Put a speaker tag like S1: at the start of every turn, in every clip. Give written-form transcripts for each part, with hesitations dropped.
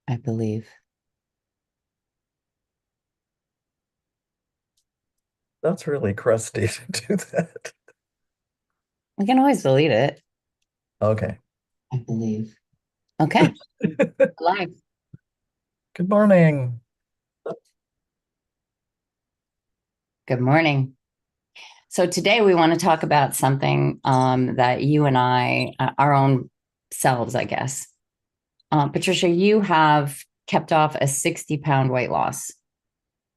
S1: I believe.
S2: That's really crusty to do that.
S1: We can always delete it.
S2: Okay.
S1: I believe. Okay. Live.
S2: Good morning.
S1: Good morning. So today we want to talk about something that you and I, our own selves, I guess. Patricia, you have kept off a 60-pound weight loss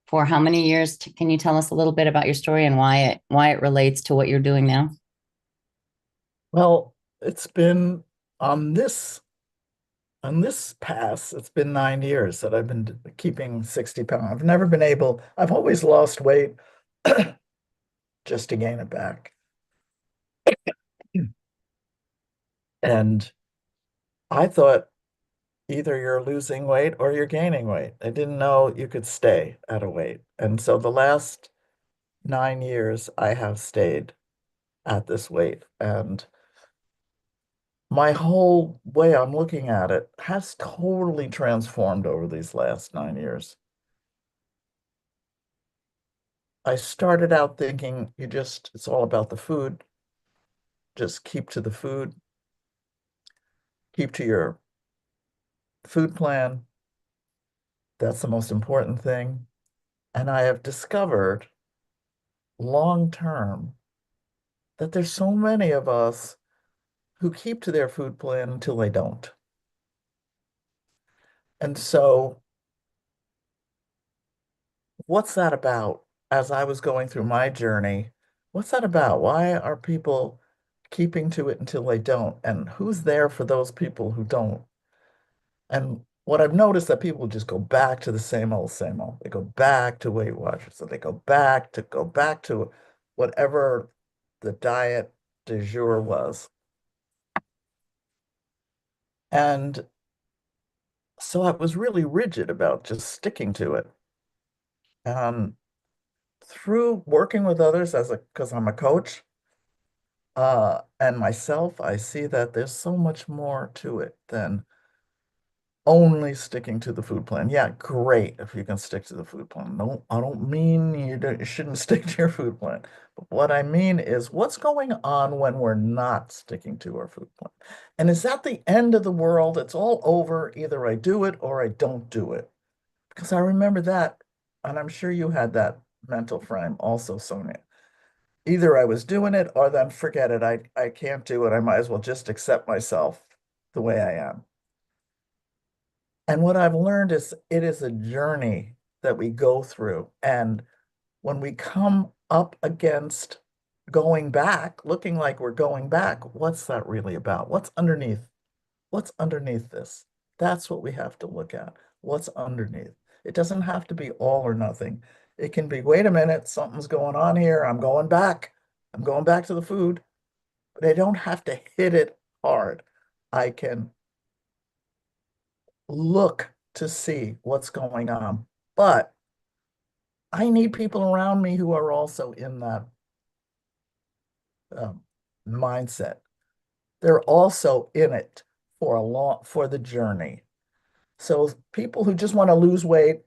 S1: for how many years? Can you tell us a little bit about your story and why it relates to what you're doing now?
S2: Well, it's been on this pass, it's been 9 years that I've been keeping 60 pounds. I've never been able, I've always lost weight just to gain it back. And I thought either you're losing weight or you're gaining weight. I didn't know you could stay at a weight. And so the last 9 years, I have stayed at this weight. And my whole way I'm looking at it has totally transformed over these last 9 years. I started out thinking it's all about the food. Just keep to the food, keep to your food plan. That's the most important thing. And I have discovered long term that there's so many of us who keep to their food plan until they don't. And so, what's that about? As I was going through my journey, what's that about? Why are people keeping to it until they don't? And who's there for those people who don't? And what I've noticed that people just go back to the same old, same old. They go back to Weight Watchers. So they go back to whatever the diet du jour was. And so I was really rigid about just sticking to it. Um, Through working with others because I'm a coach, and myself, I see that there's so much more to it than only sticking to the food plan. Yeah, great if you can stick to the food plan. No, I don't mean you shouldn't stick to your food plan. But what I mean is what's going on when we're not sticking to our food plan? And is that the end of the world? It's all over. Either I do it or I don't do it. Because I remember that, and I'm sure you had that mental frame also, Sonia. Either I was doing it or then forget it. I can't do it. I might as well just accept myself the way I am. And what I've learned is it is a journey that we go through. And when we come up against going back, looking like we're going back, what's that really about? What's underneath? What's underneath this? That's what we have to look at. What's underneath? It doesn't have to be all or nothing. It can be, wait a minute, something's going on here. I'm going back. I'm going back to the food, but I don't have to hit it hard. I can look to see what's going on. But I need people around me who are also in that um, mindset. They're also in it for the journey. So people who just want to lose weight,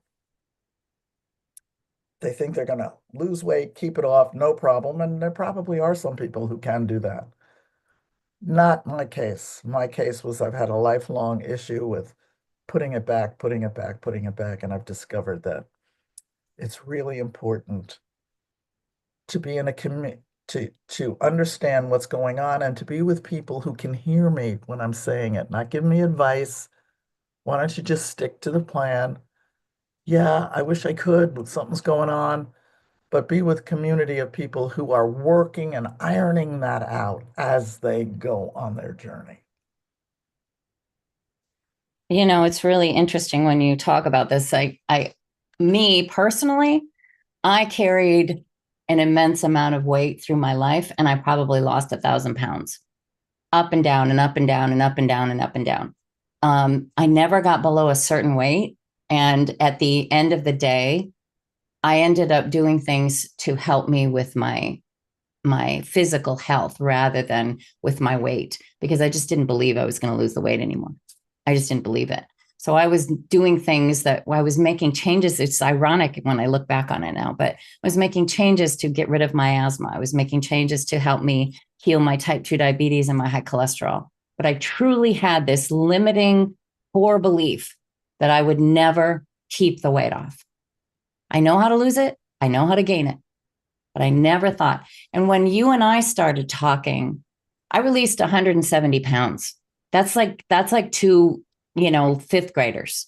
S2: they think they're going to lose weight, keep it off, no problem. And there probably are some people who can do that. Not my case. My case was I've had a lifelong issue with putting it back, putting it back, putting it back. And I've discovered that it's really important to be in a community to understand what's going on and to be with people who can hear me when I'm saying it, not give me advice. Why don't you just stick to the plan? Yeah, I wish I could, but something's going on. But be with community of people who are working and ironing that out as they go on their journey.
S1: It's really interesting when you talk about this. Me personally, I carried an immense amount of weight through my life, and I probably lost 1,000 pounds, up and down and up and down and up and down and up and down. I never got below a certain weight, and at the end of the day, I ended up doing things to help me with my physical health rather than with my weight because I just didn't believe I was going to lose the weight anymore. I just didn't believe it. So I was doing things that I was making changes. It's ironic when I look back on it now, but I was making changes to get rid of my asthma. I was making changes to help me heal my type 2 diabetes and my high cholesterol. But I truly had this limiting core belief that I would never keep the weight off. I know how to lose it, I know how to gain it, but I never thought. And when you and I started talking, I released 170 pounds. That's like two, fifth graders.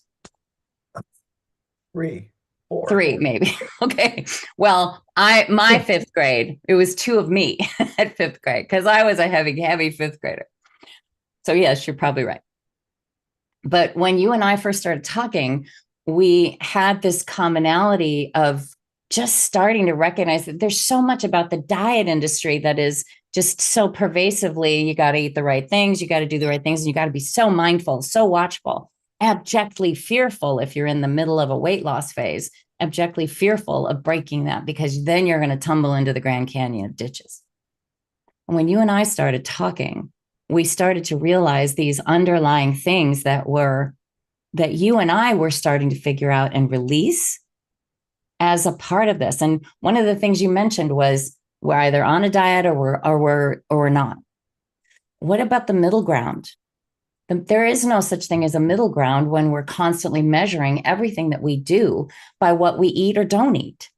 S2: Three, four.
S1: Three, maybe. Okay. Well, my fifth grade, it was two of me at fifth grade because I was a heavy, heavy fifth grader. So yes, you're probably right. But when you and I first started talking, we had this commonality of just starting to recognize that there's so much about the diet industry that is just so pervasively, you got to eat the right things, you got to do the right things, and you got to be so mindful, so watchful, abjectly fearful if you're in the middle of a weight loss phase, abjectly fearful of breaking that because then you're going to tumble into the Grand Canyon of ditches. And when you and I started talking, we started to realize these underlying things that you and I were starting to figure out and release as a part of this. And one of the things you mentioned was we're either on a diet or we're not. What about the middle ground? There is no such thing as a middle ground when we're constantly measuring everything that we do by what we eat or don't eat.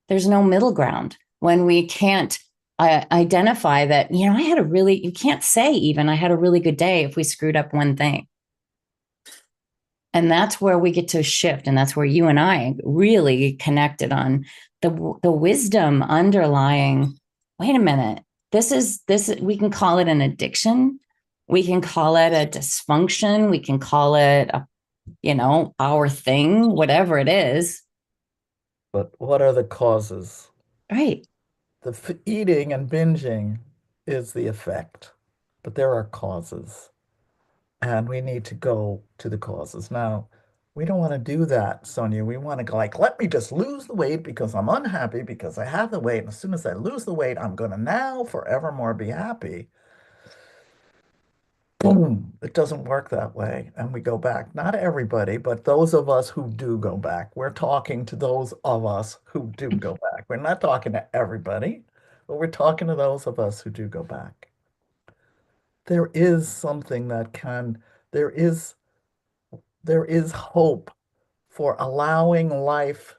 S1: There's no middle ground when we can't identify that, you can't say even I had a really good day if we screwed up one thing. And that's where we get to shift. And that's where you and I really connected on the wisdom underlying, wait a minute, we can call it an addiction. We can call it a dysfunction. We can call it our thing, whatever it is.
S2: But what are the causes?
S1: Right.
S2: The eating and binging is the effect, but there are causes, and we need to go to the causes. Now, we don't want to do that, Sonja. We want to go like, let me just lose the weight because I'm unhappy because I have the weight. And as soon as I lose the weight, I'm going to now forevermore be happy. Boom. It doesn't work that way. And we go back. Not everybody, but those of us who do go back. We're talking to those of us who do go back. We're not talking to everybody, but we're talking to those of us who do go back. There is something that can, there is, there is hope for allowing life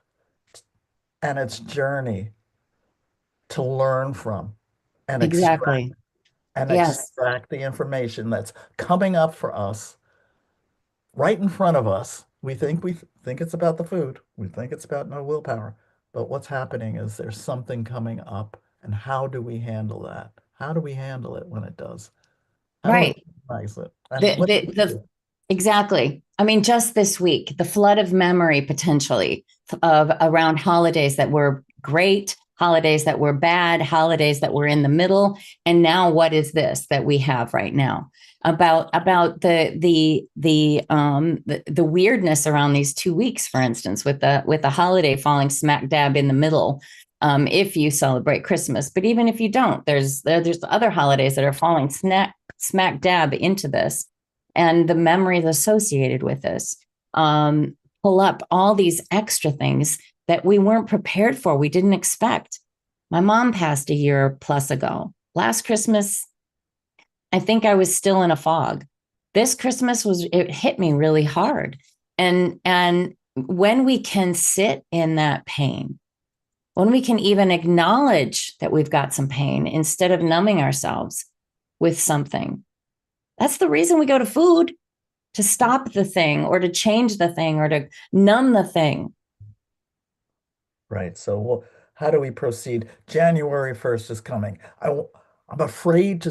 S2: and its journey to learn from and extract
S1: Exactly.
S2: and
S1: Yes.
S2: extract the information that's coming up for us right in front of us. We think it's about the food. We think it's about no willpower. But what's happening is there's something coming up. And how do we handle that? How do we handle it when it does? How do we
S1: Right.
S2: recognize it? And
S1: The,
S2: what do
S1: the,
S2: we
S1: the,
S2: do?
S1: exactly. I mean, just this week, the flood of memory potentially of around holidays that were great, holidays that were bad, holidays that were in the middle, and now what is this that we have right now about the weirdness around these 2 weeks, for instance, with the holiday falling smack dab in the middle. If you celebrate Christmas, but even if you don't, there's other holidays that are falling smack dab into this and the memories associated with this pull up all these extra things that we weren't prepared for, we didn't expect. My mom passed a year plus ago. Last Christmas, I think I was still in a fog. This Christmas it hit me really hard. And when we can sit in that pain, when we can even acknowledge that we've got some pain instead of numbing ourselves with something, that's the reason we go to food, to stop the thing or to change the thing or to numb the thing.
S2: Right. So, how do we proceed? January 1st is coming. I'm afraid to,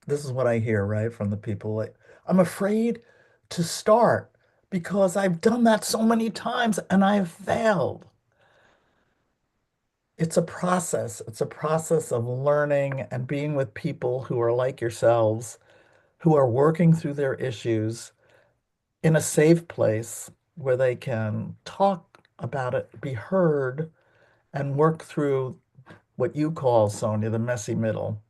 S2: this is what I hear, right, from the people. Like, I'm afraid to start because I've done that so many times and I've failed. It's a process. It's a process of learning and being with people who are like yourselves, who are working through their issues in a safe place where they can talk about it, be heard, and work through what you call, Sonja, the messy middle.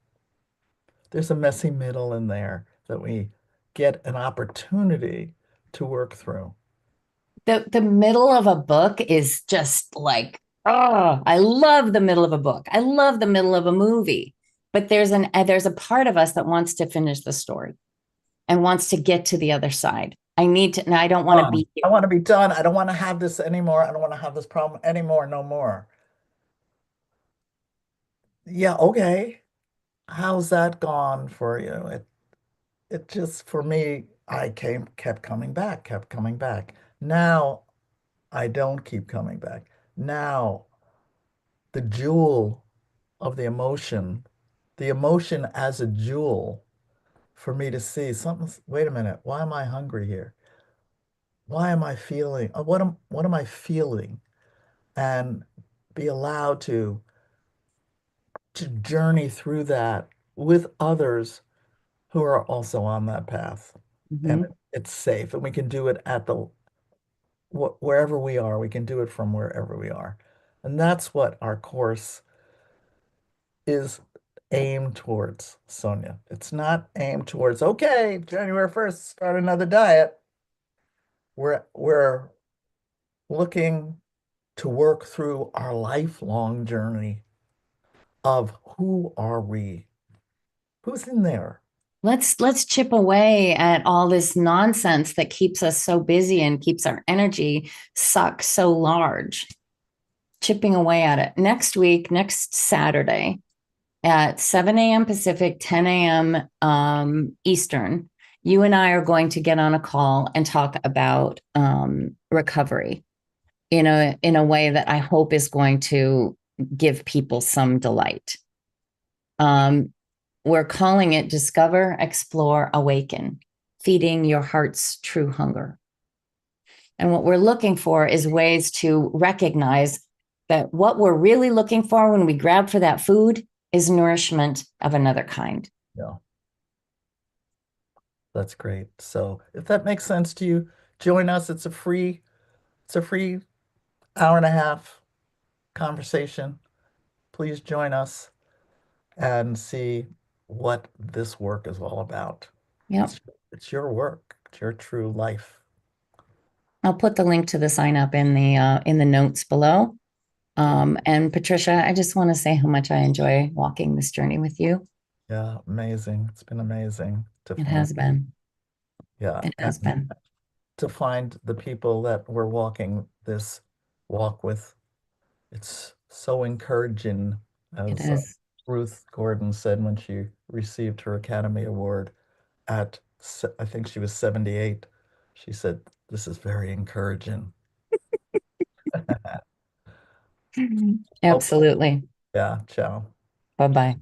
S2: There's a messy middle in there that we get an opportunity to work through.
S1: The middle of a book is just like, oh, I love the middle of a book. I love the middle of a movie. But there's a part of us that wants to finish the story and wants to get to the other side. I need to, and I don't want to
S2: Done.
S1: be here.
S2: I want to be done. I don't want to have this anymore. I don't want to have this problem anymore. No more. Yeah, okay. How's that gone for you? It just for me, kept coming back, kept coming back. Now I don't keep coming back. Now the jewel of the emotion as a jewel for me to see something. Wait a minute, why am I hungry here? Why am I feeling? What am I feeling? And be allowed to journey through that with others who are also on that path. And
S1: Mhm.
S2: it's safe, and we can do it at the wherever we are. We can do it from wherever we are. And that's what our course is aimed towards, Sonja. It's not aimed towards, okay, January 1st, start another diet. We're looking to work through our lifelong journey of who are we? Who's in there?
S1: Let's chip away at all this nonsense that keeps us so busy and keeps our energy sucked so large. Chipping away at it. Next week, next Saturday at 7 a.m. Pacific, 10 a.m. Eastern, you and I are going to get on a call and talk about recovery in a way that I hope is going to give people some delight. Um, we're calling it Discover, Explore, Awaken, feeding your heart's true hunger. And what we're looking for is ways to recognize that what we're really looking for when we grab for that food is nourishment of another kind.
S2: Yeah, that's great. So if that makes sense to you, join us. It's a free hour and a half conversation. Please join us and see what this work is all about.
S1: Yep.
S2: It's your work. It's your true life.
S1: I'll put the link to the sign up in the notes below. And Patricia, I just want to say how much I enjoy walking this journey with you.
S2: Yeah, amazing. It's been amazing to
S1: It
S2: find.
S1: has been.
S2: Yeah,
S1: It has
S2: and
S1: been.
S2: to find the people that we're walking this walk with. It's so encouraging,
S1: It
S2: as
S1: is.
S2: Ruth Gordon said when she received her Academy Award I think she was 78. She said, "This is very encouraging." Okay.
S1: Absolutely.
S2: Yeah, ciao.
S1: Bye bye.